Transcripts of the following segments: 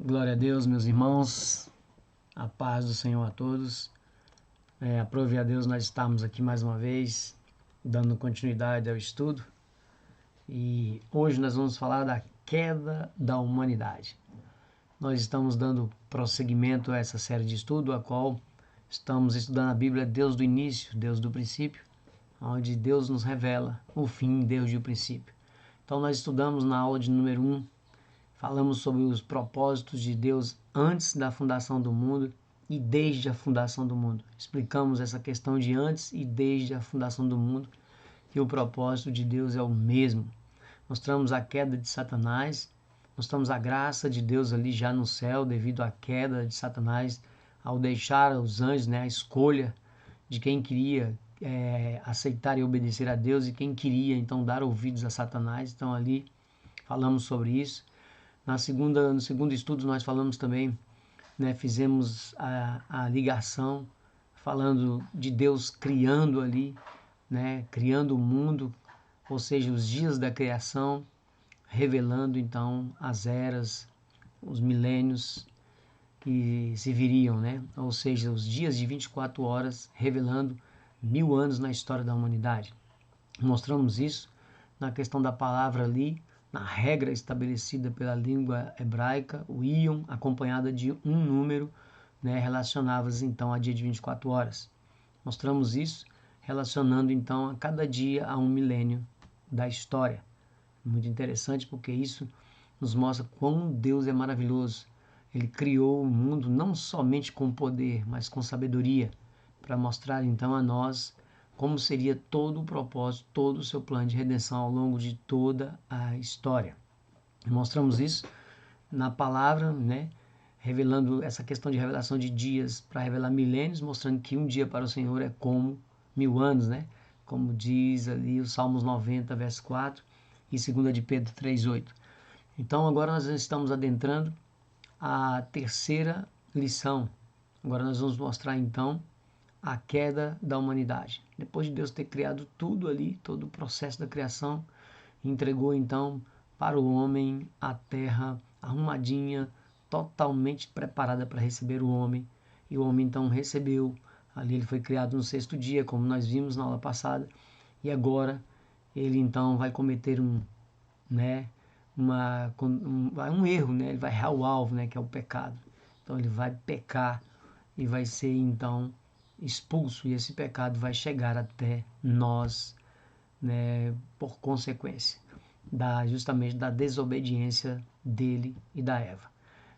Glória a Deus, meus irmãos, a paz do Senhor a todos. Aprove a Deus nós estamos aqui mais uma vez, dando continuidade ao estudo. E hoje nós vamos falar da queda da humanidade. Nós estamos dando prosseguimento a essa série de estudo, a qual estamos estudando a Bíblia Deus do início, Deus do princípio, onde Deus nos revela o fim desde o princípio. Então nós estudamos na aula de número 1, falamos sobre os propósitos de Deus antes da fundação do mundo e desde a fundação do mundo. Explicamos essa questão de antes e desde a fundação do mundo, que o propósito de Deus é o mesmo. Mostramos a queda de Satanás, mostramos a graça de Deus ali já no céu, devido à queda de Satanás, ao deixar os anjos, a escolha de quem queria aceitar e obedecer a Deus e quem queria então dar ouvidos a Satanás. Então ali falamos sobre isso. No segundo estudo nós falamos também, fizemos a ligação, falando de Deus criando ali, criando o mundo, ou seja, os dias da criação, revelando então as eras, os milênios que se viriam, ou seja, os dias de 24 horas, revelando 1000 anos na história da humanidade. Mostramos isso na questão da palavra ali, na regra estabelecida pela língua hebraica, o íon, acompanhada de um número, relacionava-se então a dia de 24 horas. Mostramos isso relacionando então a cada dia a um milênio da história. Muito interessante, porque isso nos mostra quão Deus é maravilhoso. Ele criou o mundo não somente com poder, mas com sabedoria, para mostrar então a nós como seria todo o propósito, todo o seu plano de redenção ao longo de toda a história. Mostramos isso na palavra, revelando essa questão de revelação de dias para revelar milênios, mostrando que um dia para o Senhor é como 1000 anos, como diz ali o Salmos 90, verso 4 e 2 de Pedro 3:8. Então agora nós estamos adentrando a terceira lição. Agora nós vamos mostrar então a queda da humanidade. Depois de Deus ter criado tudo ali, todo o processo da criação, entregou então para o homem a terra arrumadinha, totalmente preparada para receber o homem. E o homem então recebeu. Ali ele foi criado no 6º dia, como nós vimos na aula passada. E agora ele então vai cometer um erro, ele vai errar o alvo, que é o pecado. Então ele vai pecar e vai ser então expulso, e esse pecado vai chegar até nós, por consequência justamente da desobediência dele e da Eva.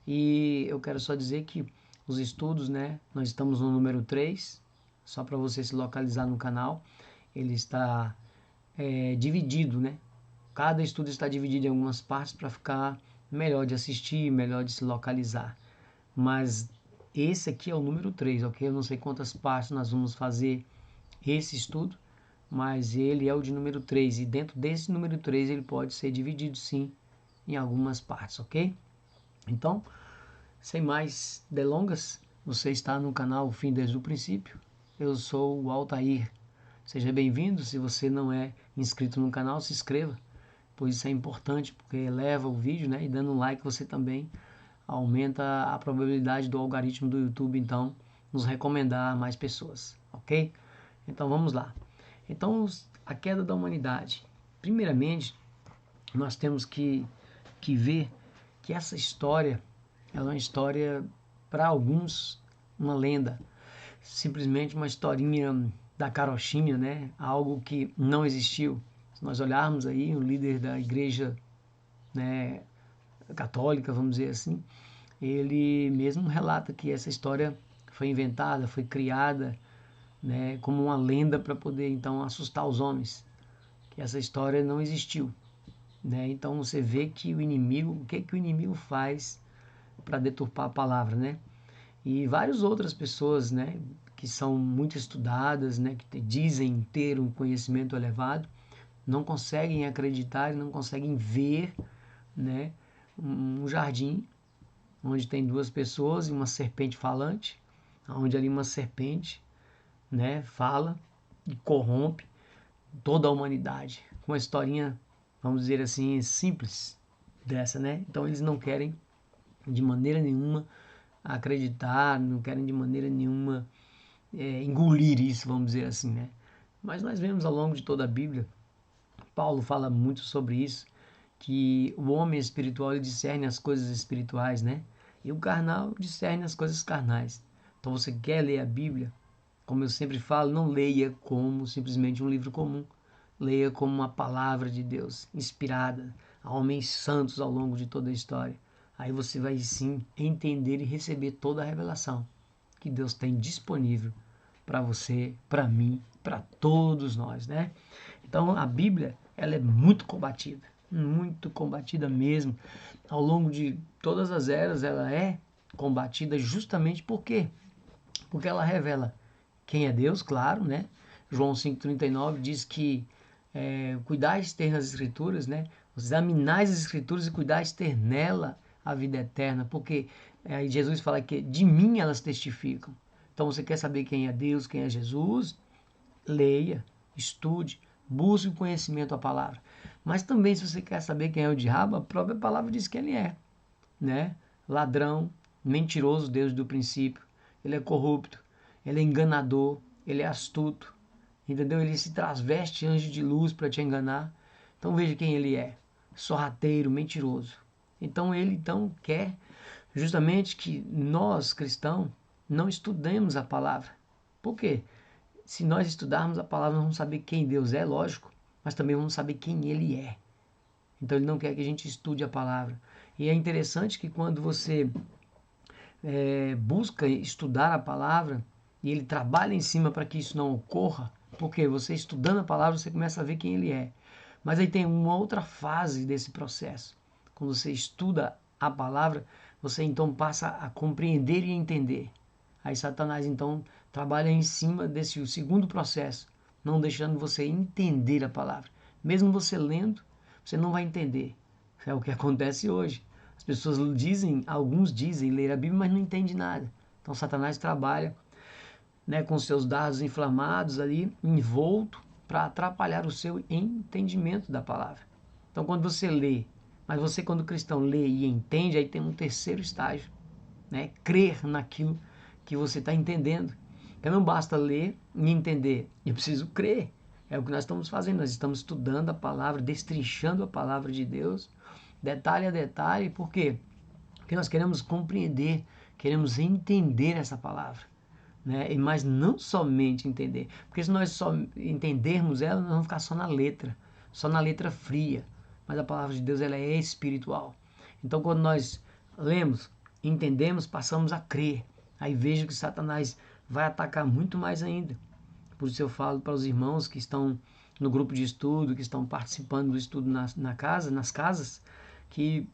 E eu quero só dizer que os estudos, nós estamos no número 3, só para você se localizar no canal. Ele está dividido, cada estudo está dividido em algumas partes para ficar melhor de assistir, melhor de se localizar. Mas esse aqui é o número 3, ok? Eu não sei quantas partes nós vamos fazer esse estudo, mas ele é o de número 3. E dentro desse número 3 ele pode ser dividido sim em algumas partes, ok? Então, sem mais delongas, você está no canal O Fim Desde o Princípio. Eu sou o Altair. Seja bem-vindo. Se você não é inscrito no canal, se inscreva, pois isso é importante, porque eleva o vídeo, e dando um like você também aumenta a probabilidade do algoritmo do YouTube, então, nos recomendar a mais pessoas, ok? Então, vamos lá. Então, a queda da humanidade. Primeiramente, nós temos que ver que essa história, ela é uma história, para alguns, uma lenda. Simplesmente uma historinha da carochinha, algo que não existiu. Se nós olharmos aí, o líder da igreja, católica, vamos dizer assim, ele mesmo relata que essa história foi inventada, foi criada, como uma lenda para poder então assustar os homens, que essa história não existiu, Então você vê que o inimigo, o que o inimigo faz para deturpar a palavra, E várias outras pessoas, que são muito estudadas, que dizem ter um conhecimento elevado, não conseguem acreditar e não conseguem ver, um jardim onde tem 2 pessoas e uma serpente falante, onde ali uma serpente, fala e corrompe toda a humanidade, com uma historinha, vamos dizer assim, simples dessa, Então eles não querem de maneira nenhuma acreditar, não querem de maneira nenhuma engolir isso, vamos dizer assim, né? Mas nós vemos ao longo de toda a Bíblia, Paulo fala muito sobre isso, que o homem espiritual ele discerne as coisas espirituais, né? E o carnal discerne as coisas carnais. Então você quer ler a Bíblia, como eu sempre falo, não leia como simplesmente um livro comum. Leia como uma palavra de Deus, inspirada a homens santos ao longo de toda a história. Aí você vai sim entender e receber toda a revelação que Deus tem disponível para você, para mim, para todos nós, né? Então a Bíblia, ela é muito combatida mesmo. Ao longo de todas as eras, ela é combatida justamente por quê? Porque ela revela quem é Deus, claro, né? João 5,39 diz que cuidais ter nas Escrituras, né? Examinais as Escrituras e cuidais ter nela a vida eterna, porque Jesus fala que de mim elas testificam. Então você quer saber quem é Deus, quem é Jesus? Leia, estude, busque o conhecimento da palavra. Mas também se você quer saber quem é o diabo, a própria palavra diz que ele é, né? Ladrão, mentiroso desde o princípio, ele é corrupto, ele é enganador, ele é astuto, entendeu? Ele se transveste anjo de luz para te enganar. Então veja quem ele é, sorrateiro, mentiroso. Então ele quer justamente que nós cristãos não estudemos a palavra. Por quê? Se nós estudarmos a palavra, nós vamos saber quem Deus é, lógico, mas também vamos saber quem ele é. Então ele não quer que a gente estude a palavra. E é interessante que quando você busca estudar a palavra e ele trabalha em cima para que isso não ocorra, porque você estudando a palavra você começa a ver quem ele é. Mas aí tem uma outra fase desse processo. Quando você estuda a palavra, você então passa a compreender e entender. Aí Satanás então trabalha em cima desse segundo processo, não deixando você entender a palavra. Mesmo você lendo, você não vai entender. É o que acontece hoje. As pessoas dizem, alguns dizem ler a Bíblia, mas não entendem nada. Então Satanás trabalha, né, com seus dardos inflamados ali, envolto, para atrapalhar o seu entendimento da palavra. Então quando você lê, mas você quando cristão lê e entende, aí tem um terceiro estágio, né? Crer naquilo que você está entendendo. Porque não basta ler e entender, eu preciso crer. É o que nós estamos fazendo, nós estamos estudando a palavra, destrinchando a palavra de Deus, detalhe a detalhe. Por quê? Porque nós queremos compreender, queremos entender essa palavra, né? Mas não somente entender, porque se nós só entendermos ela, nós vamos ficar só na letra fria. Mas a palavra de Deus ela é espiritual. Então quando nós lemos, entendemos, passamos a crer. Aí vejo que Satanás vai atacar muito mais ainda. Por isso eu falo para os irmãos que estão no grupo de estudo, que estão participando do estudo nas casas, que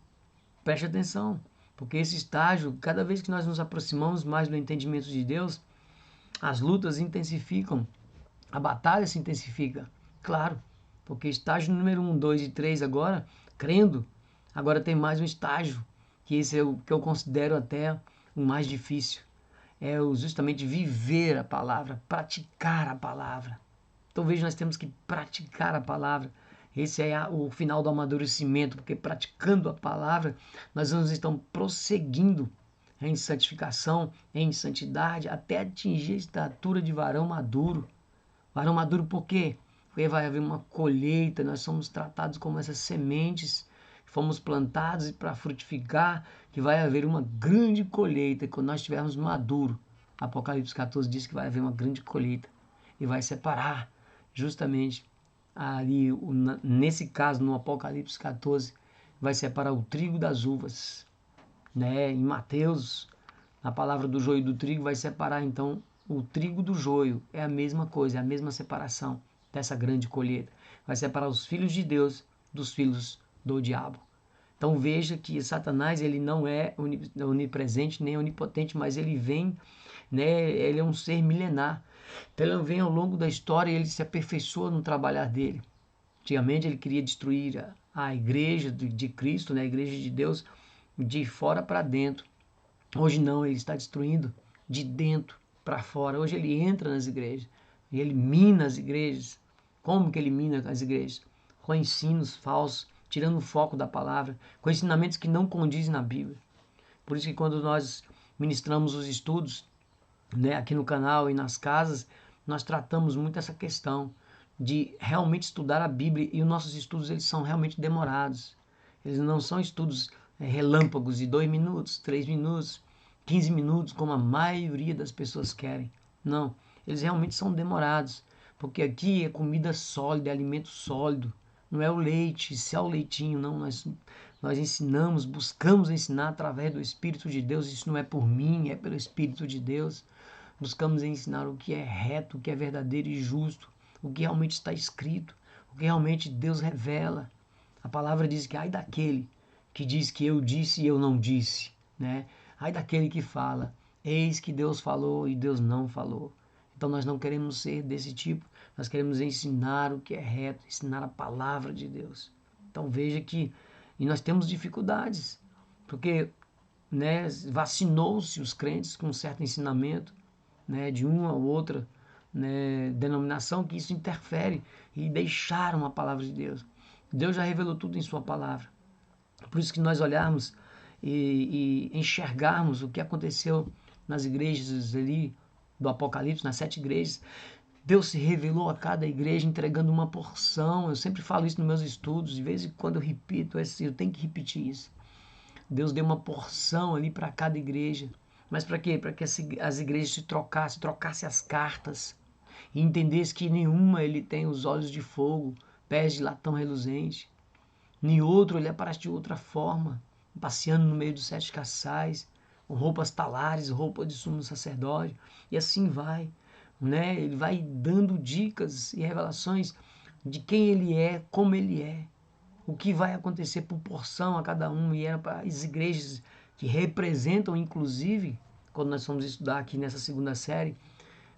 preste atenção, porque esse estágio, cada vez que nós nos aproximamos mais do entendimento de Deus, as lutas intensificam, a batalha se intensifica, claro, porque estágio número 1, 2 e 3 agora, crendo, agora tem mais um estágio, que esse é o que eu considero até o mais difícil, é justamente viver a palavra, praticar a palavra. Então veja, nós temos que praticar a palavra. Esse é o final do amadurecimento, porque praticando a palavra, nós vamos então prosseguindo em santificação, em santidade, até atingir a estatura de varão maduro. Varão maduro por quê? Porque vai haver uma colheita, nós somos tratados como essas sementes, fomos plantados para frutificar, que vai haver uma grande colheita quando nós estivermos maduros. Apocalipse 14 diz que vai haver uma grande colheita e vai separar justamente ali, nesse caso, no Apocalipse 14, vai separar o trigo das uvas, né? Em Mateus, a palavra do joio e do trigo vai separar então o trigo do joio, é a mesma coisa, é a mesma separação dessa grande colheita. Vai separar os filhos de Deus dos filhos do diabo. Então veja que Satanás ele não é onipresente nem onipotente, mas ele vem, né? Ele é um ser milenar. Então ele vem ao longo da história e ele se aperfeiçoa no trabalhar dele. Antigamente ele queria destruir a igreja de Cristo, né? A igreja de Deus, de fora para dentro. Hoje não, ele está destruindo de dentro para fora. Hoje ele entra nas igrejas e ele mina as igrejas. Como que ele mina as igrejas? Com ensinos falsos, tirando o foco da palavra, com ensinamentos que não condizem na Bíblia. Por isso que quando nós ministramos os estudos, né, aqui no canal e nas casas, nós tratamos muito essa questão de realmente estudar a Bíblia, e os nossos estudos eles são realmente demorados. Eles não são estudos relâmpagos de 2 minutos, 3 minutos, 15 minutos, como a maioria das pessoas querem. Não, eles realmente são demorados, porque aqui é comida sólida, é alimento sólido. Não é o leite, se é o leitinho, não. Nós ensinamos, buscamos ensinar através do Espírito de Deus. Isso não é por mim, é pelo Espírito de Deus. Buscamos ensinar o que é reto, o que é verdadeiro e justo, o que realmente está escrito, o que realmente Deus revela. A palavra diz que ai daquele que diz que eu disse e eu não disse, né? Ai daquele que fala, eis que Deus falou e Deus não falou. Então nós não queremos ser desse tipo, nós queremos ensinar o que é reto, ensinar a palavra de Deus. Então veja que, e nós temos dificuldades, porque, né, vacinou-se os crentes com um certo ensinamento, né, de uma ou outra, né, denominação, que isso interfere e deixaram a palavra de Deus. Deus já revelou tudo em sua palavra. Por isso que nós olharmos e enxergarmos o que aconteceu nas igrejas ali do Apocalipse, nas 7 igrejas, Deus se revelou a cada igreja entregando uma porção. Eu sempre falo isso nos meus estudos, de vez em quando eu repito, eu tenho que repetir isso. Deus deu uma porção ali para cada igreja. Mas para quê? Para que as igrejas se trocassem as cartas e entendesse que nenhuma ele tem os olhos de fogo, pés de latão reluzente. Nem outro ele aparece de outra forma, passeando no meio dos 7 caçais, com roupas talares, roupa de sumo sacerdote, e assim vai, né? Ele vai dando dicas e revelações de quem ele é, como ele é, o que vai acontecer por porção a cada um, e era para as igrejas que representam, inclusive, quando nós fomos estudar aqui nessa segunda série,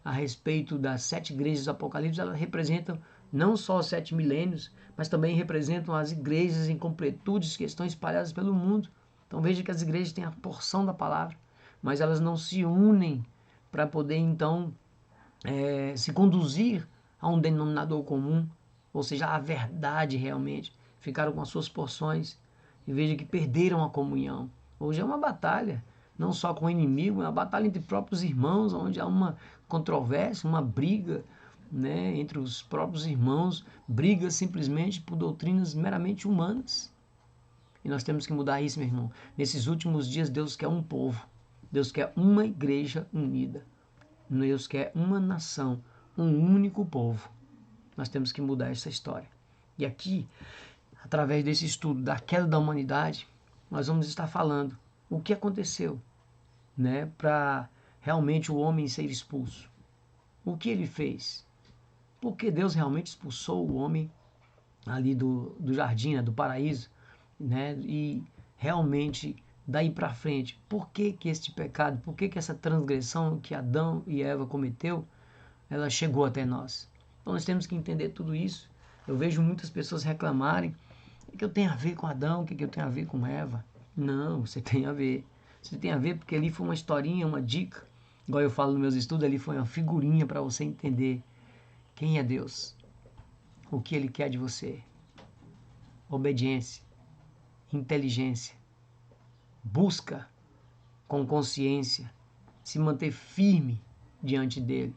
a respeito das 7 igrejas do Apocalipse, elas representam não só os 7 milênios, mas também representam as igrejas em completudes que estão espalhadas pelo mundo. Então veja que as igrejas têm a porção da palavra, mas elas não se unem para poder então se conduzir a um denominador comum, ou seja, a verdade realmente. Ficaram com as suas porções e veja que perderam a comunhão. Hoje é uma batalha, não só com o inimigo, é uma batalha entre próprios irmãos, onde há uma controvérsia, uma briga, né, entre os próprios irmãos, briga simplesmente por doutrinas meramente humanas. E nós temos que mudar isso, meu irmão. Nesses últimos dias, Deus quer um povo. Deus quer uma igreja unida. Deus quer uma nação, um único povo. Nós temos que mudar essa história. E aqui, através desse estudo da queda da humanidade, nós vamos estar falando o que aconteceu, né, para realmente o homem ser expulso. O que ele fez? Porque Deus realmente expulsou o homem ali do jardim, né, do paraíso, né? E realmente daí para frente, por que que este pecado, por que que essa transgressão que Adão e Eva cometeu, ela chegou até nós? Então nós temos que entender tudo isso. Eu vejo muitas pessoas reclamarem: o que eu tenho a ver com Adão, o que eu tenho a ver com Eva? Não, você tem a ver. Você tem a ver porque ali foi uma historinha, uma dica. Igual eu falo nos meus estudos, ali foi uma figurinha para você entender quem é Deus, o que Ele quer de você. Obediência, inteligência, busca com consciência, se manter firme diante dEle,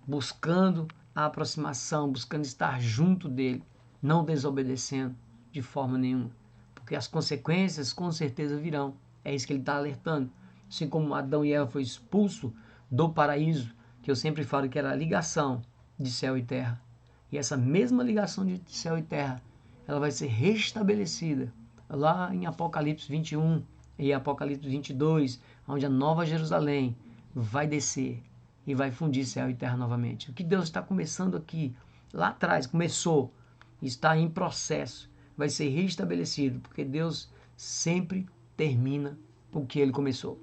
buscando a aproximação, buscando estar junto dEle, não desobedecendo de forma nenhuma, porque as consequências com certeza virão. É isso que Ele está alertando. Assim como Adão e Eva foi expulso do paraíso, que eu sempre falo que era a ligação de céu e terra. E essa mesma ligação de céu e terra, ela vai ser restabelecida lá em Apocalipse 21 e Apocalipse 22, onde a Nova Jerusalém vai descer e vai fundir céu e terra novamente. O que Deus está começando aqui, lá atrás, começou, está em processo, vai ser restabelecido, porque Deus sempre termina o que Ele começou.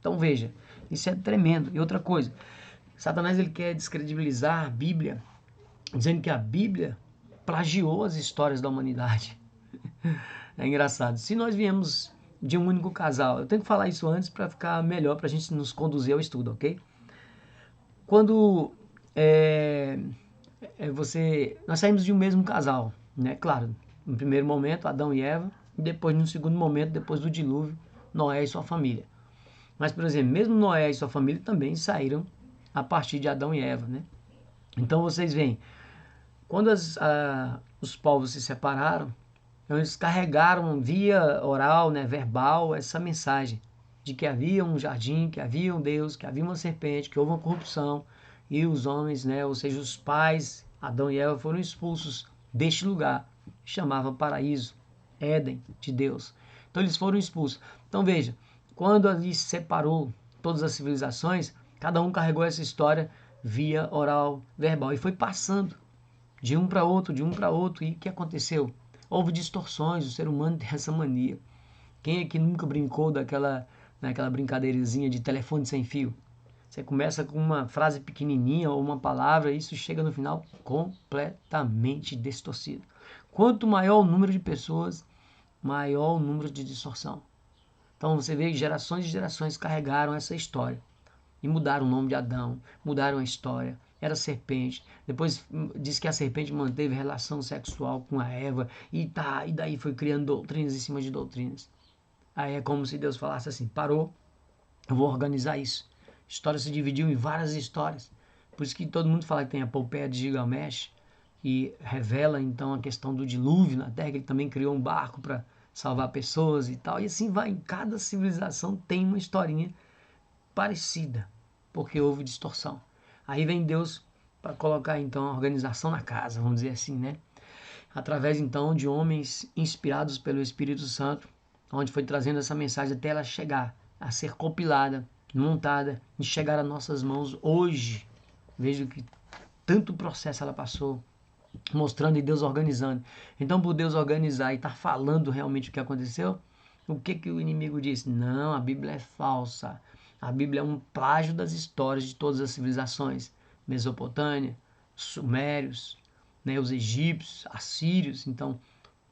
Então veja, isso é tremendo. E outra coisa, Satanás ele quer descredibilizar a Bíblia, dizendo que a Bíblia plagiou as histórias da humanidade. É engraçado. Se nós viemos de um único casal, eu tenho que falar isso antes para ficar melhor, para a gente nos conduzir ao estudo, ok? Quando nós saímos de um mesmo casal, né? Claro, no primeiro momento, Adão e Eva, e depois, no segundo momento, depois do dilúvio, Noé e sua família. Mas, por exemplo, mesmo Noé e sua família também saíram a partir de Adão e Eva, né? Então vocês veem, quando os povos se separaram, eles carregaram via oral, né, verbal, essa mensagem de que havia um jardim, que havia um Deus, que havia uma serpente, que houve uma corrupção e os homens, né, ou seja, os pais, Adão e Eva, foram expulsos deste lugar, chamava paraíso, Éden de Deus. Então eles foram expulsos. Então veja, quando ali se separou todas as civilizações, cada um carregou essa história via oral, verbal e foi passando de um para outro, de um para outro. E o que aconteceu? Houve distorções, o ser humano tem essa mania. Quem é que nunca brincou naquela brincadeirazinha de telefone sem fio? Você começa com uma frase pequenininha ou uma palavra e isso chega no final completamente distorcido. Quanto maior o número de pessoas, maior o número de distorção. Então você vê que gerações e gerações carregaram essa história e mudaram o nome de Adão, mudaram a história. Era serpente. Depois diz que a serpente manteve relação sexual com a Eva e daí foi criando doutrinas em cima de doutrinas. Aí é como se Deus falasse assim: parou, eu vou organizar isso. A história se dividiu em várias histórias. Por isso que todo mundo fala que tem a Epopeia de Gilgamesh, que revela então a questão do dilúvio na Terra, que ele também criou um barco para salvar pessoas e tal. E assim vai, em cada civilização tem uma historinha parecida, porque houve distorção. Aí vem Deus para colocar então a organização na casa, vamos dizer assim, né? Através então de homens inspirados pelo Espírito Santo, onde foi trazendo essa mensagem até ela chegar a ser compilada, montada e chegar às nossas mãos hoje. Veja que tanto processo ela passou, mostrando e Deus organizando. Então, por Deus organizar e estar falando realmente o que aconteceu, o que o inimigo disse? Não, a Bíblia é falsa. A Bíblia é um plágio das histórias de todas as civilizações. Mesopotâmia, Sumérios, né, os egípcios, assírios. Então,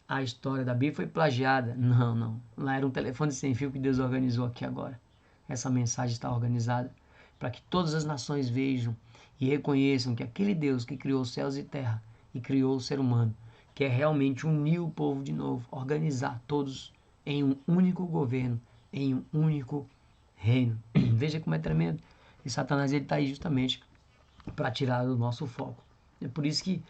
a história da Bíblia foi plagiada. Não, não. Lá era um telefone sem fio que Deus organizou aqui agora. Essa mensagem está organizada para que todas as nações vejam e reconheçam que aquele Deus que criou os céus e terra e criou o ser humano, quer realmente unir o povo de novo, organizar todos em um único governo, em um único reino. Veja como é tremendo. E Satanás está aí justamente para tirar o nosso foco. É por isso que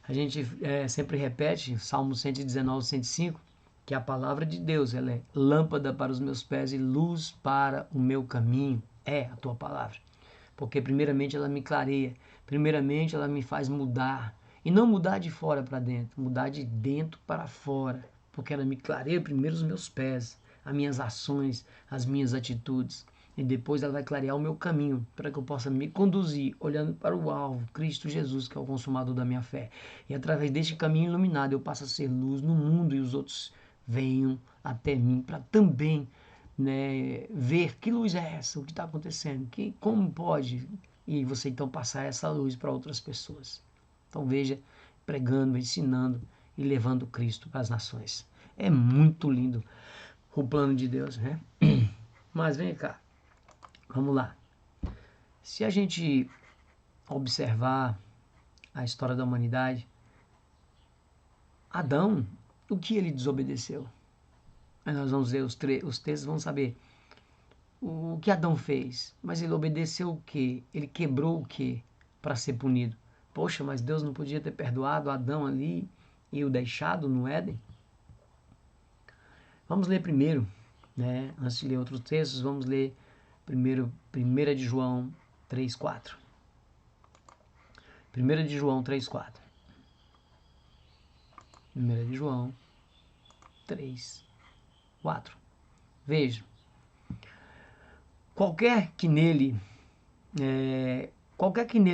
a gente sempre repete, Salmo 119, 105, que a palavra de Deus ela é lâmpada para os meus pés e luz para o meu caminho. É a tua palavra. Porque primeiramente ela me clareia, primeiramente ela me faz mudar. E não mudar de fora para dentro, mudar de dentro para fora. Porque ela me clareia primeiro os meus pés, as minhas ações, as minhas atitudes. E depois ela vai clarear o meu caminho, para que eu possa me conduzir, olhando para o alvo, Cristo Jesus, que é o consumador da minha fé. E através deste caminho iluminado, eu passo a ser luz no mundo e os outros venham até mim para também, né, ver que luz é essa, o que está acontecendo, como pode, e você então passar essa luz para outras pessoas. Então veja, pregando, ensinando e levando Cristo para as nações. É muito lindo o plano de Deus, né? Mas vem cá, vamos lá. Se a gente observar a história da humanidade, Adão, o que ele desobedeceu? Aí nós vamos ver os textos, vamos saber o que Adão fez. Mas ele obedeceu o quê? Ele quebrou o quê para ser punido? Poxa, mas Deus não podia ter perdoado Adão ali e o deixado no Éden? Vamos ler primeiro, né? Antes de ler outros textos, vamos ler primeiro 1 de João 3,4. 1 de João 3,4. 1 de João 3,4. Veja, qualquer que nele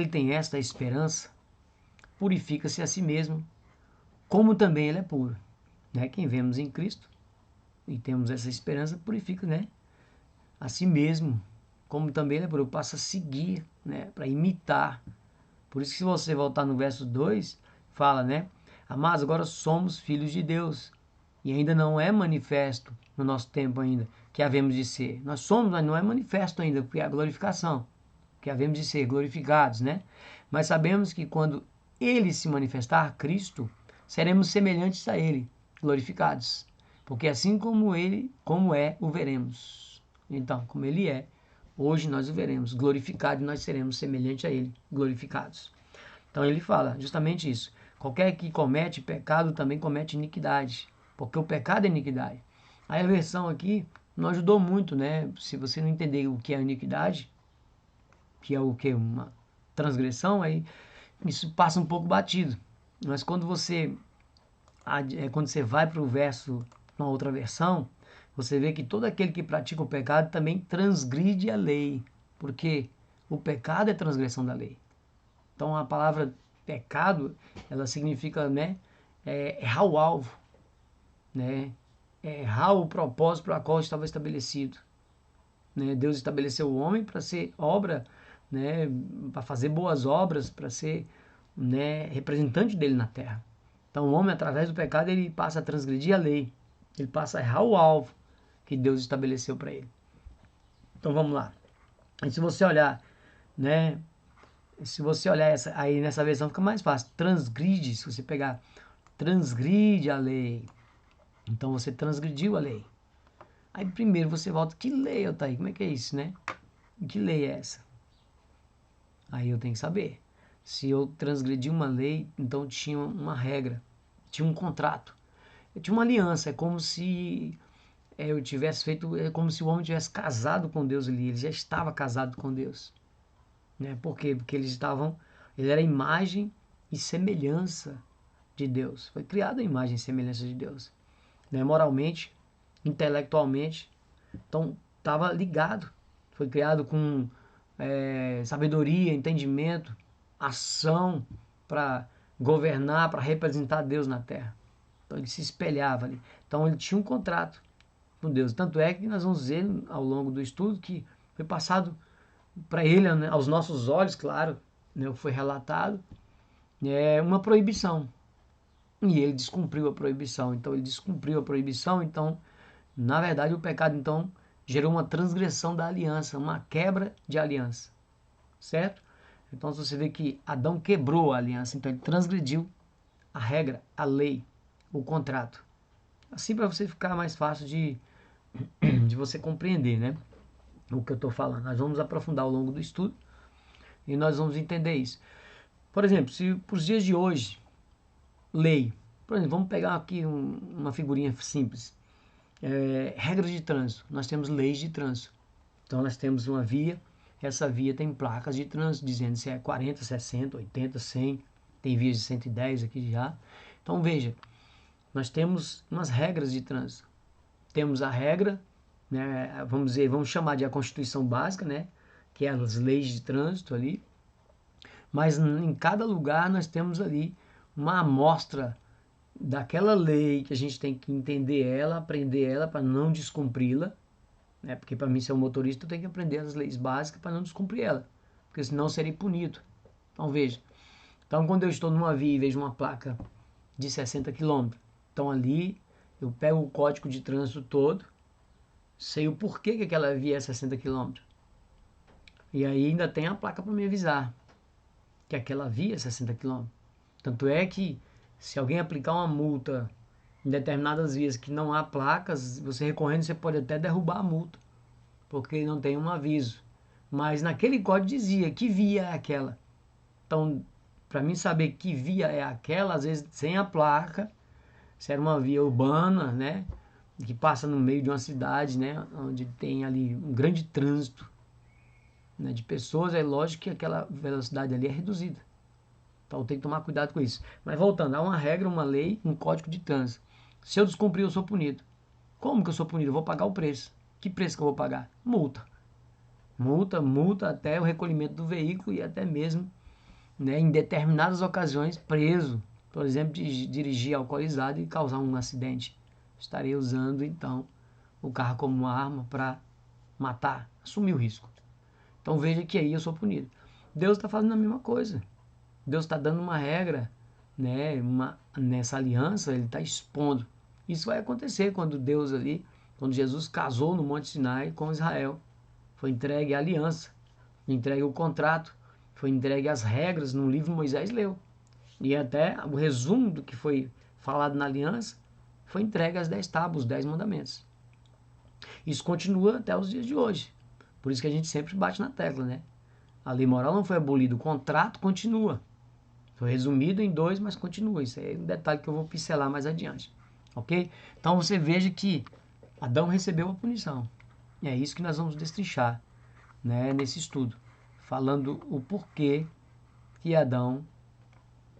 tem esta esperança, purifica-se a si mesmo, como também ele é puro. Né? Quem vemos em Cristo e temos essa esperança, purifica, né, a si mesmo, como também ele é puro. Passa a seguir, né, para imitar. Por isso que se você voltar no verso 2, fala, né, amados, agora somos filhos de Deus, e ainda não é manifesto no nosso tempo ainda que havemos de ser. Nós somos, mas não é manifesto ainda, porque é a glorificação, que havemos de ser glorificados, né? Mas sabemos que quando ele se manifestar, Cristo, seremos semelhantes a ele, glorificados. Porque assim como ele, como é, o veremos. Então, como ele é, hoje nós o veremos glorificado e nós seremos semelhante a ele, glorificados. Então ele fala justamente isso. Qualquer que comete pecado também comete iniquidade, porque o pecado é iniquidade. Aí a versão aqui não ajudou muito, né? Se você não entender o que é iniquidade, que é o que? Uma transgressão, aí isso passa um pouco batido. Mas quando você vai para o verso, na outra versão, você vê que todo aquele que pratica o pecado também transgride a lei, porque o pecado é transgressão da lei. Então a palavra pecado, ela significa, né, errar o alvo, né, errar o propósito para o qual estava estabelecido. Né? Deus estabeleceu o homem para ser obra, né, para fazer boas obras, para ser, né, representante dele na terra. Então o homem, através do pecado, ele passa a transgredir a lei, ele passa a errar o alvo que Deus estabeleceu para ele. Então vamos lá. E se você olhar, né, se você olhar aí nessa versão fica mais fácil. Transgride, se você pegar, transgride a lei. Então você transgrediu a lei. Aí primeiro você volta, que lei, Altair? Como é que é isso, né? Que lei é essa? Aí eu tenho que saber. Se eu transgredi uma lei, então tinha uma regra, tinha um contrato, tinha uma aliança. É como se eu tivesse feito, é como se o homem tivesse casado com Deus ali. Ele já estava casado com Deus, né? Por quê? Porque ele era a imagem e semelhança de Deus. Foi criado a imagem e semelhança de Deus, né? Moralmente, intelectualmente, então estava ligado. Foi criado com sabedoria, entendimento, ação para governar, para representar Deus na terra. Então ele se espelhava ali. Então ele tinha um contrato com Deus. Tanto é que nós vamos ver ao longo do estudo que foi passado para ele, né, aos nossos olhos, claro, né, foi relatado, uma proibição. E ele descumpriu a proibição. Então ele descumpriu a proibição, então, na verdade, o pecado então gerou uma transgressão da aliança, uma quebra de aliança. Certo? Então você vê que Adão quebrou a aliança, então ele transgrediu a regra, a lei, o contrato. Assim para você ficar mais fácil de você compreender, né? O que eu estou falando. Nós vamos aprofundar ao longo do estudo e nós vamos entender isso. Por exemplo, se para os dias de hoje, lei, por exemplo, vamos pegar aqui uma figurinha simples. Regras de trânsito. Nós temos leis de trânsito. Então nós temos uma via, essa via tem placas de trânsito dizendo se é 40, 60, 80, 100, tem vias de 110 aqui já. Então veja, nós temos umas regras de trânsito. Temos a regra, né, vamos chamar de a Constituição Básica, né, que é as leis de trânsito ali. Mas em cada lugar nós temos ali uma amostra daquela lei que a gente tem que entender ela, aprender ela para não descumpri-la, né? Porque para mim ser um motorista eu tenho que aprender as leis básicas para não descumprir ela, porque senão eu serei punido. Então veja, então quando eu estou numa via e vejo uma placa de 60 quilômetros, então ali eu pego o código de trânsito todo, sei o porquê que aquela via é 60 quilômetros. E aí ainda tem a placa para me avisar que aquela via é 60 quilômetros. Tanto é que se alguém aplicar uma multa em determinadas vias que não há placas, você recorrendo, você pode até derrubar a multa, porque não tem um aviso. Mas naquele código dizia que via é aquela. Então, para mim saber que via é aquela, às vezes sem a placa, se era uma via urbana, né, que passa no meio de uma cidade, né, onde tem ali um grande trânsito, né, de pessoas, é lógico que aquela velocidade ali é reduzida. Então tem que tomar cuidado com isso. Mas voltando, há uma regra, uma lei, um código de trânsito. Se eu descumprir, eu sou punido. Como que eu sou punido? Eu vou pagar o preço. Que preço que eu vou pagar? Multa. Multa até o recolhimento do veículo e até mesmo, né, em determinadas ocasiões, preso. Por exemplo, de dirigir alcoolizado e causar um acidente. Estarei usando, então, o carro como uma arma para matar, assumir o risco. Então veja que aí eu sou punido. Deus está fazendo a mesma coisa. Deus está dando uma regra, né, nessa aliança, ele está expondo. Isso vai acontecer quando Deus ali, quando Jesus casou no Monte Sinai com Israel. Foi entregue a aliança, foi entregue o contrato, foi entregue as regras no livro Moisés leu. E até o resumo do que foi falado na aliança foi entregue às 10 tábuas, os 10 mandamentos. Isso continua até os dias de hoje. Por isso que a gente sempre bate na tecla, né? A lei moral não foi abolida, o contrato continua. Foi resumido em 2, mas continua. Isso é um detalhe que eu vou pincelar mais adiante. Ok? Então você veja que Adão recebeu a punição. E é isso que nós vamos destrinchar, né, nesse estudo. Falando o porquê que Adão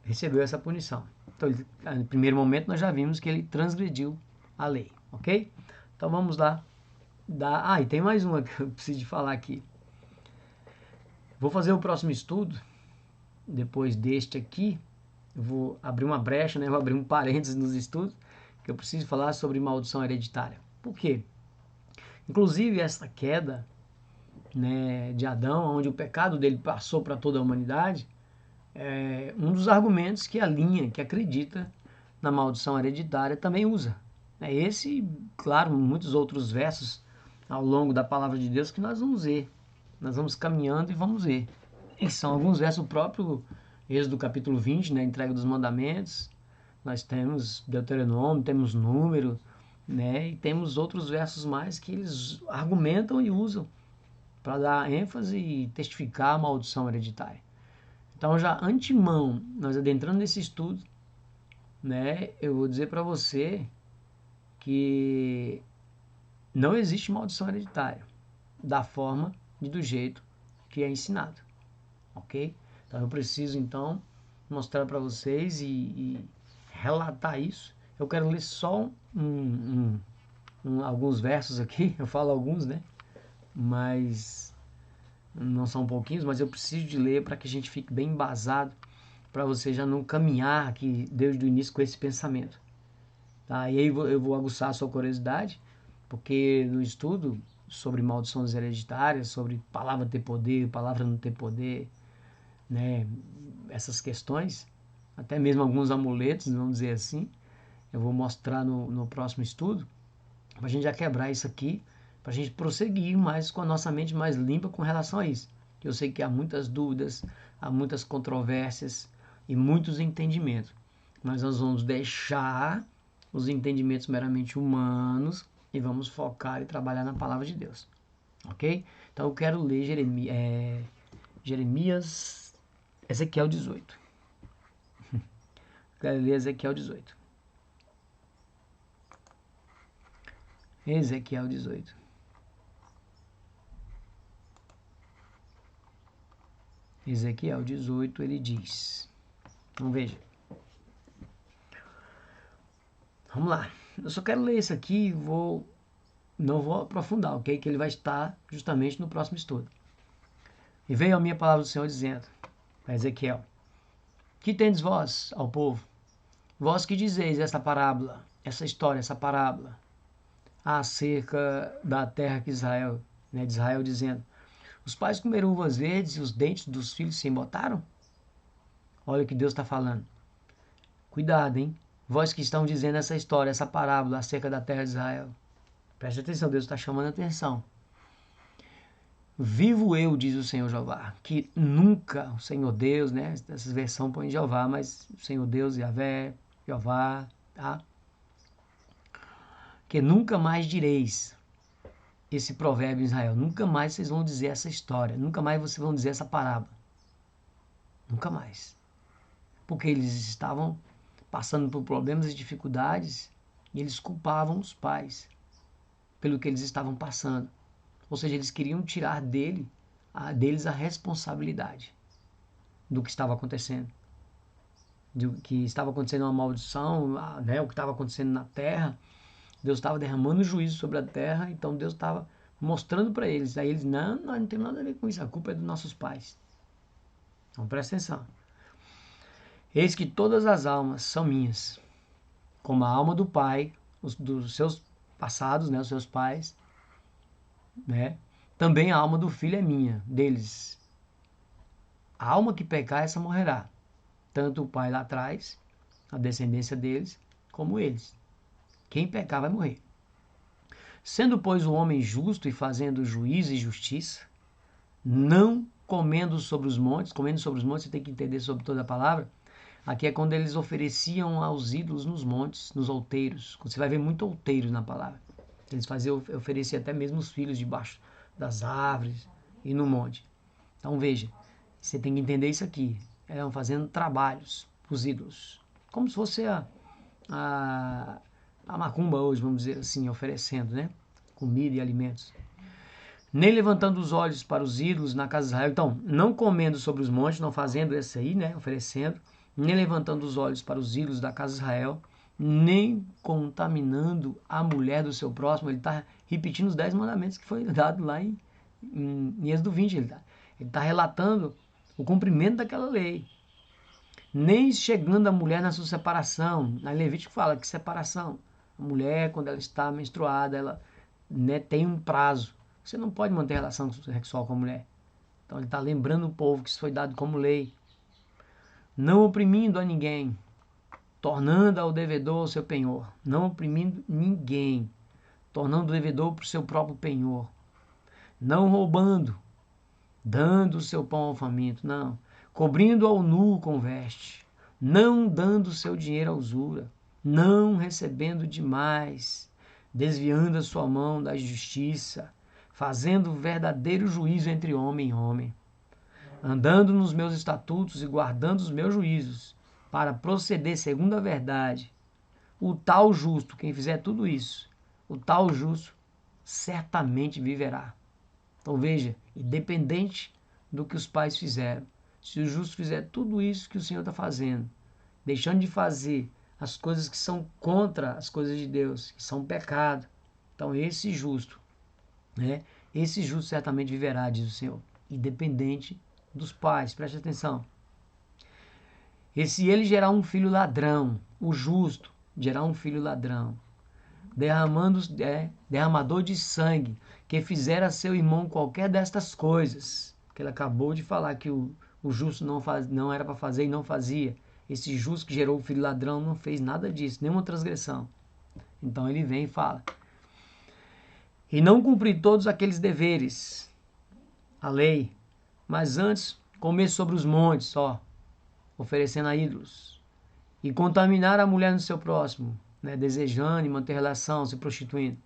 recebeu essa punição. Então, no primeiro momento, nós já vimos que ele transgrediu a lei. Ok? Então vamos lá. E tem mais uma que eu preciso de falar aqui. Vou fazer o próximo estudo. Depois deste aqui, eu vou abrir uma brecha, né? Vou abrir um parênteses nos estudos, que eu preciso falar sobre maldição hereditária. Por quê? Inclusive, essa queda, né, de Adão, onde o pecado dele passou para toda a humanidade, é um dos argumentos que a linha que acredita na maldição hereditária também usa. É esse, claro, muitos outros versos ao longo da palavra de Deus que nós vamos ver. Nós vamos caminhando e vamos ver. E são alguns versos do próprio Êxodo capítulo 20, né, entrega dos mandamentos. Nós temos Deuteronômio, temos Número, né, e temos outros versos mais que eles argumentam e usam para dar ênfase e testificar a maldição hereditária. Então, já antemão, nós adentrando nesse estudo, né, eu vou dizer para você que não existe maldição hereditária da forma e do jeito que é ensinado, ok? Então eu preciso então mostrar para vocês e relatar isso. Eu quero ler só alguns versos aqui, eu falo alguns, né? Mas não são pouquinhos, mas eu preciso de ler para que a gente fique bem embasado, para você já não caminhar aqui desde o início com esse pensamento. Tá? E aí eu vou aguçar a sua curiosidade, porque no estudo sobre maldições hereditárias, sobre palavra ter poder, palavra não ter poder, né, essas questões, até mesmo alguns amuletos, vamos dizer assim, eu vou mostrar no próximo estudo, para a gente já quebrar isso aqui, para a gente prosseguir mais com a nossa mente mais limpa com relação a isso. Eu sei que há muitas dúvidas, há muitas controvérsias e muitos entendimentos, mas nós vamos deixar os entendimentos meramente humanos e vamos focar e trabalhar na palavra de Deus, ok? Então eu quero ler Ezequiel 18. Quero ler Ezequiel 18. Ezequiel 18. Ezequiel 18, ele diz. Então veja. Vamos lá. Eu só quero ler isso aqui e não vou aprofundar, ok? Que ele vai estar justamente no próximo estudo. E veio a minha palavra do Senhor dizendo a Ezequiel: que tendes vós ao povo? Vós que dizeis essa parábola, essa história, essa parábola, acerca da terra que Israel, né, de Israel, dizendo: os pais comeram uvas verdes e os dentes dos filhos se embotaram? Olha o que Deus está falando. Cuidado, hein? Vós que estão dizendo essa história, essa parábola acerca da terra de Israel. Preste atenção, Deus está chamando a atenção. Vivo eu, diz o Senhor Jeová, que nunca, o Senhor Deus, né? Essa versão põe Jeová, mas o Senhor Deus, Yahvé, Jeová, tá? Que nunca mais direis esse provérbio em Israel. Nunca mais vocês vão dizer essa história. Nunca mais vocês vão dizer essa parábola. Nunca mais. Porque eles estavam passando por problemas e dificuldades e eles culpavam os pais pelo que eles estavam passando. Ou seja, eles queriam tirar deles a responsabilidade do que estava acontecendo. Do que estava acontecendo uma maldição, né, o que estava acontecendo na terra. Deus estava derramando juízo sobre a terra, então Deus estava mostrando para eles. Aí eles, não, nós não temos nada a ver com isso, a culpa é dos nossos pais. Então presta atenção. Eis que todas as almas são minhas, como a alma do pai, dos seus passados, né, os seus pais, né? Também a alma do filho é minha, deles. A alma que pecar, essa morrerá. Tanto o pai lá atrás, a descendência deles, como eles. Quem pecar vai morrer. Sendo, pois, o homem justo e fazendo juízo e justiça, não comendo sobre os montes, você tem que entender sobre toda a palavra. Aqui é quando eles ofereciam aos ídolos nos montes, nos outeiros. Você vai ver muito outeiro na palavra. Eles faziam, ofereciam até mesmo os filhos debaixo das árvores e no monte. Então veja, você tem que entender isso aqui. Eram fazendo trabalhos para os ídolos. Como se fosse a macumba hoje, vamos dizer assim, oferecendo, né? Comida e alimentos. Nem levantando os olhos para os ídolos na casa de Israel. Então, não comendo sobre os montes, não fazendo isso aí, né? Oferecendo. Nem levantando os olhos para os ídolos da casa de Israel. Nem contaminando a mulher do seu próximo. Ele está repetindo os 10 mandamentos que foi dado lá em Êxodo 20. Ele está relatando o cumprimento daquela lei. Nem chegando a mulher na sua separação. Na Levítico fala que separação. A mulher, quando ela está menstruada, ela, né, tem um prazo. Você não pode manter relação sexual com a mulher. Então ele está lembrando o povo que isso foi dado como lei. Não oprimindo a ninguém, tornando ao devedor o seu penhor. Não oprimindo ninguém, tornando o devedor para o seu próprio penhor. Não roubando, dando o seu pão ao faminto. Não. Cobrindo ao nu com veste. Não dando o seu dinheiro à usura. Não recebendo demais. Desviando a sua mão da justiça. Fazendo verdadeiro juízo entre homem e homem, andando nos meus estatutos e guardando os meus juízos, para proceder segundo a verdade. O tal justo, quem fizer tudo isso, o tal justo certamente viverá. Então veja, independente do que os pais fizeram, se o justo fizer tudo isso que o Senhor está fazendo, deixando de fazer as coisas que são contra as coisas de Deus, que são pecado, então esse justo, né? Esse justo certamente viverá, diz o Senhor, independente dos pais. Preste atenção. E se ele gerar um filho ladrão, o justo gerar um filho ladrão, derramador de sangue, que fizer a seu irmão qualquer destas coisas, que ele acabou de falar que o justo não era para fazer e não fazia. Esse justo que gerou o filho ladrão não fez nada disso, nenhuma transgressão. Então ele vem e fala: e não cumprir todos aqueles deveres, a lei, mas antes comer sobre os montes, oferecendo a ídolos, e contaminar a mulher do seu próximo, né, desejando e manter relação, se prostituindo,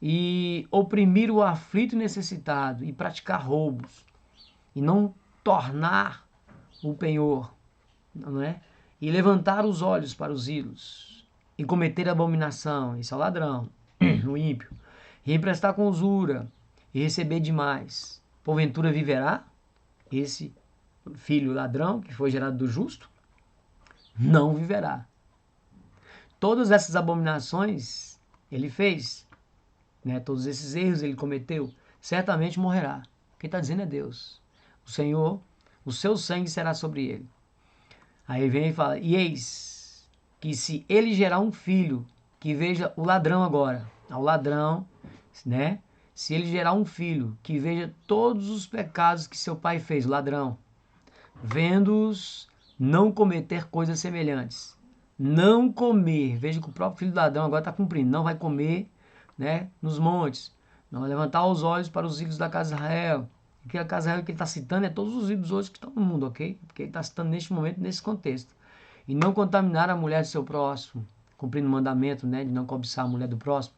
e oprimir o aflito e necessitado, e praticar roubos, e não tornar o penhor, não é? E levantar os olhos para os ídolos, e cometer abominação, isso é o ladrão, o ímpio, e emprestar com usura, e receber demais. Porventura viverá esse filho ladrão, que foi gerado do justo? Não viverá. Todas essas abominações ele fez, né? Todos esses erros ele cometeu, certamente morrerá. Quem está dizendo é Deus. O Senhor, o seu sangue será sobre ele. Aí vem e fala: e eis que se ele gerar um filho, que veja o ladrão agora, ao ladrão, né? Se ele gerar um filho que veja todos os pecados que seu pai fez, o ladrão, vendo-os não cometer coisas semelhantes, não comer, veja que o próprio filho do ladrão agora está cumprindo, não vai comer, né, nos montes, não vai levantar os olhos para os ídolos da casa de Israel. E que a casa de Israel que ele está citando é todos os ídolos hoje que estão no mundo, ok? Porque ele está citando neste momento, nesse contexto. E não contaminar a mulher do seu próximo, cumprindo o mandamento, né, de não cobiçar a mulher do próximo,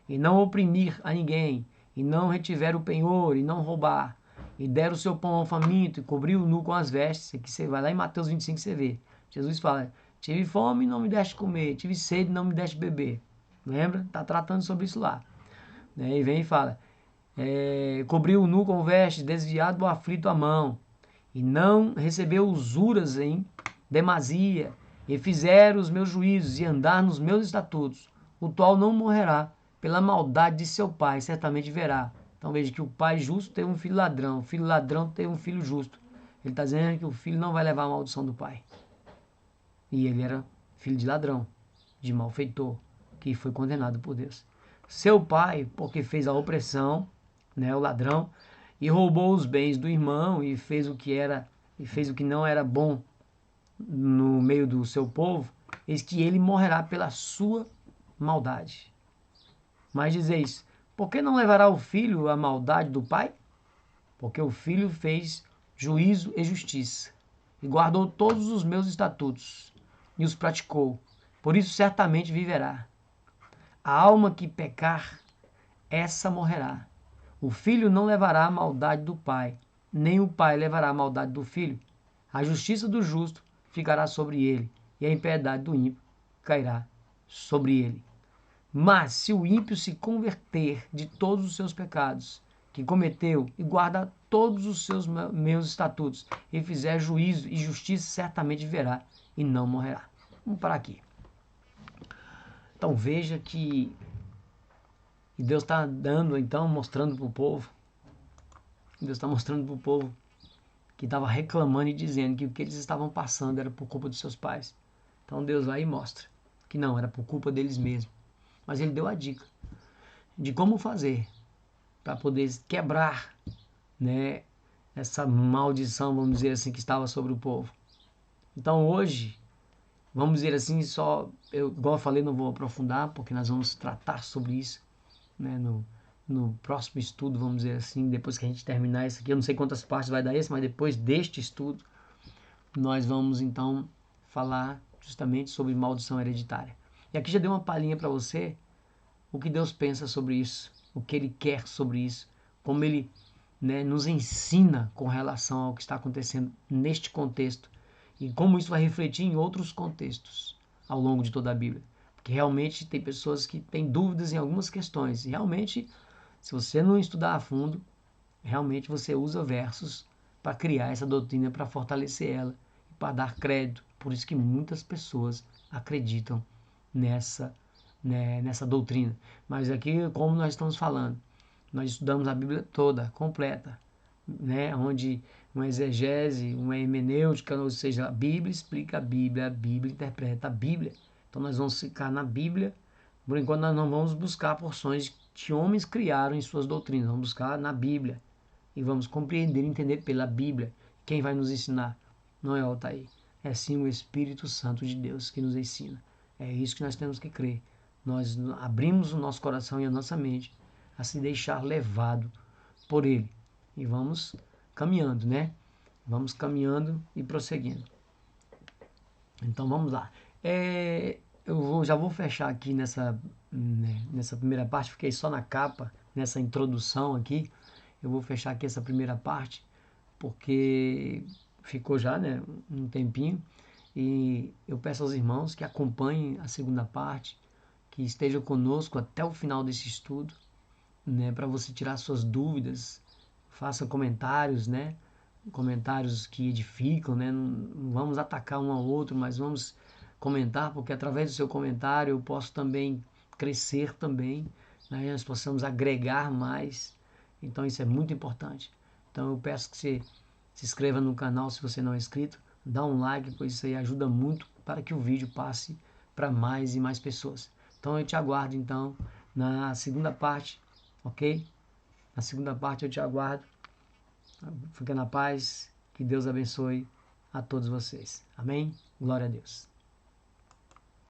e não oprimir a ninguém, e não retiver o penhor, e não roubar, e der o seu pão ao faminto, e cobrir o nu com as vestes. Aqui você vai lá em Mateus 25, você vê. Jesus fala: tive fome e não me deste comer, tive sede e não me deste beber. Lembra? Está tratando sobre isso lá. E vem e fala: cobriu o nu com vestes, desviado do aflito a mão, e não recebeu usuras em demasia, e fizer os meus juízos, e andar nos meus estatutos, o qual não morrerá pela maldade de seu pai, certamente verá. Então veja que o pai justo teve um filho ladrão, o filho ladrão teve um filho justo. Ele está dizendo que o filho não vai levar a maldição do pai. E ele era filho de ladrão, de malfeitor, que foi condenado por Deus. Seu pai, porque fez a opressão, né, o ladrão, e roubou os bens do irmão e fez o que não era bom no meio do seu povo, eis que ele morrerá pela sua maldade. Mas dizeis: por que não levará o filho a maldade do pai? Porque o filho fez juízo e justiça, e guardou todos os meus estatutos, e os praticou. Por isso certamente viverá. A alma que pecar, essa morrerá. O filho não levará a maldade do pai, nem o pai levará a maldade do filho. A justiça do justo ficará sobre ele, e a impiedade do ímpio cairá sobre ele. Mas se o ímpio se converter de todos os seus pecados que cometeu e guardar todos os seus meus estatutos e fizer juízo e justiça, certamente viverá e não morrerá. Vamos parar aqui. Então veja que Deus está dando, então, mostrando para o povo, Deus está mostrando para o povo que estava reclamando e dizendo que o que eles estavam passando era por culpa dos seus pais. Então Deus vai e mostra que não, era por culpa deles mesmos. Mas ele deu a dica de como fazer para poder quebrar, né, essa maldição, vamos dizer assim, que estava sobre o povo. Então hoje, vamos dizer assim, igual eu falei, não vou aprofundar, porque nós vamos tratar sobre isso, né, no próximo estudo, vamos dizer assim, depois que a gente terminar isso aqui. Eu não sei quantas partes vai dar esse, mas depois deste estudo, nós vamos então falar justamente sobre maldição hereditária. E aqui já dei uma palhinha para você o que Deus pensa sobre isso, o que Ele quer sobre isso, como Ele, né, nos ensina com relação ao que está acontecendo neste contexto e como isso vai refletir em outros contextos ao longo de toda a Bíblia. Porque realmente tem pessoas que têm dúvidas em algumas questões e realmente, se você não estudar a fundo, realmente você usa versos para criar essa doutrina, para fortalecer ela e para dar crédito. Por isso que muitas pessoas acreditam nessa doutrina. Mas aqui, como nós estamos falando, nós estudamos a Bíblia toda, completa, né? Onde uma exegese, uma hermenêutica, ou seja, a Bíblia explica a Bíblia interpreta a Bíblia. Então nós vamos ficar na Bíblia. Por enquanto nós não vamos buscar porções que homens criaram em suas doutrinas, vamos buscar na Bíblia. E vamos compreender e entender pela Bíblia. Quem vai nos ensinar? Não é o Altair, é sim o Espírito Santo de Deus que nos ensina. É isso que nós temos que crer. Nós abrimos o nosso coração e a nossa mente a se deixar levado por Ele. E vamos caminhando, né? Vamos caminhando e prosseguindo. Então vamos lá. Já vou fechar aqui nessa primeira parte, fiquei só na capa, nessa introdução aqui. Eu vou fechar aqui essa primeira parte, porque ficou já, né, um tempinho. E eu peço aos irmãos que acompanhem a segunda parte, que estejam conosco até o final desse estudo, né, para você tirar suas dúvidas, faça comentários, né, comentários que edificam, né, não vamos atacar um ao outro, mas vamos comentar, porque através do seu comentário eu posso também crescer também, né, nós possamos agregar mais, então isso é muito importante. Então eu peço que você se inscreva no canal se você não é inscrito, dá um like, pois isso aí ajuda muito para que o vídeo passe para mais e mais pessoas. Então eu te aguardo então na segunda parte, ok? Na segunda parte eu te aguardo. Fica na paz, que Deus abençoe a todos vocês. Amém? Glória a Deus.